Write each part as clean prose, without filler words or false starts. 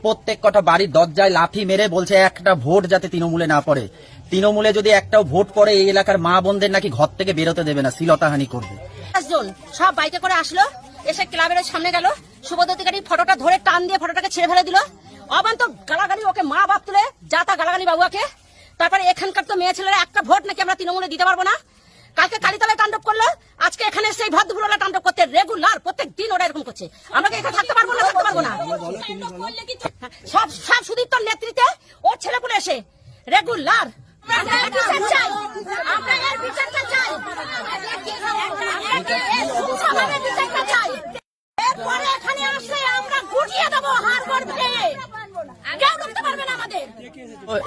প্রত্যেক কটা বাড়ির দরজায় লাথি মেরে বলছে একটা ভোট যাতে তৃণমূলে না পড়ে। তৃণমূলে যদি একটাও ভোট পড়ে এই এলাকার মা বোনদের নাকি ঘর থেকে বেরোতে দেবে না, শ্লীলতাহানি করবে। সব বাইকে করে আসলো, এসে ক্লাবের সামনে গেল, সুবোধ অধিকারী ফটোটা ধরে টান দিয়ে ফটোটাকে ছেড়ে ফেলে দিল। অবান্ত গালাগালি, ওকে মা বাপ তুলে যা তা গালাগালি বাবুয়াকে। তারপরে এখানকার তো মেয়ে ছেলেরা একটা ভোট নাকি আমরা তৃণমূলে দিতে পারবো না। কালকে কালীতলায় তাণ্ডব করলো, আজকে এখানে সেই ভদ্রপুরলা তাণ্ডব করতে রেগুলার প্রত্যেক দিন ওরা এরকম করছে। আমরা কি এখানে থাকতে পারবো না? থাকতে পারবো না। সব সব সুদীপ্তর নেতৃত্বে ওর ছেলেপুলে এসে রেগুলার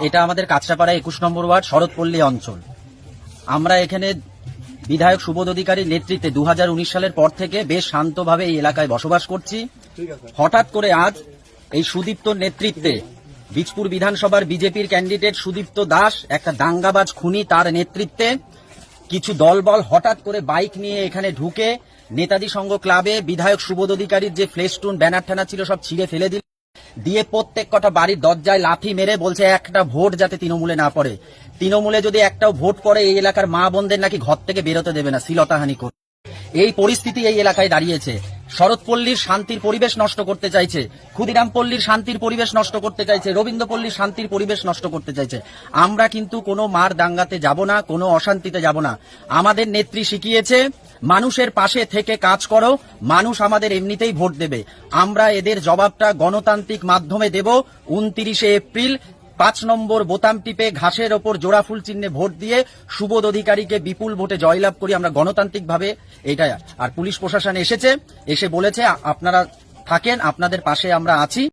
এটা আমাদের কাছড়াপাড়া 21 নম্বর ওয়ার্ড শরৎপল্লী অঞ্চল। আমরা এখানে বিধায়ক সুবোধ অধিকারীর নেতৃত্বে 2019 সালের পর থেকে বেশ শান্তভাবে এই এলাকায় বসবাস করছি। হঠাৎ করে আজ এই সুদীপ্তর নেতৃত্বে বীজপুর বিধানসভার বিজেপির ক্যান্ডিডেট সুদীপ্ত দাস, একটা দাঙ্গাবাজ খুনি, তার নেতৃত্বে কিছু দলবল হঠাৎ করে বাইক নিয়ে এখানে ঢুকে নেতাজি সংঘ ক্লাবে বিধায়ক সুবোধ অধিকারীর যে ফ্লেস্টুন ব্যানার ঠানা ছিল সব ছিঁড়ে ফেলে দিয়ে প্রত্যেক কটা বাড়ির দরজায় লাথি মেরে বলছে একটা ভোট যাতে তৃণমূলে না পড়ে। তৃণমূলে যদি একটাও ভোট পড়ে এই এলাকার মা বোনদের নাকি ঘর থেকে বেরোতে দেবে না, শ্লীলতাহানি করবে। এই পরিস্থিতি এই এলাকায় দাঁড়িয়েছে। শরৎপল্লীর শান্তির পরিবেশ নষ্ট করতে চাইছে, ক্ষুদিরামপল্লীর শান্তির পরিবেশ নষ্ট করতে চাইছে, রবীন্দ্রপল্লীর শান্তির পরিবেশ নষ্ট করতে চাইছে। আমরা কিন্তু কোনো মার দাঙ্গাতে যাব না, কোনো অশান্তিতে যাব না। আমাদের নেত্রী শিখিয়েছে মানুষের পাশে থেকে কাজ করো, মানুষ আমাদের এমনিতেই ভোট দেবে। আমরা এদের জবাবটা গণতান্ত্রিক মাধ্যমে দেব। 29 এপ্রিল 5 নম্বর বোতাম টিপে ঘাসের ওপর জোড়া ফুল চিহ্নে ভোট দিয়ে সুবোধ অধিকারীকে বিপুল ভোটে জয়লাভ করি আমরা গণতান্ত্রিক ভাবে। এটা আর পুলিশ প্রশাসন এসেছে, এসে বলেছে আপনারা থাকেন, আপনাদের পাশে আমরা আছি।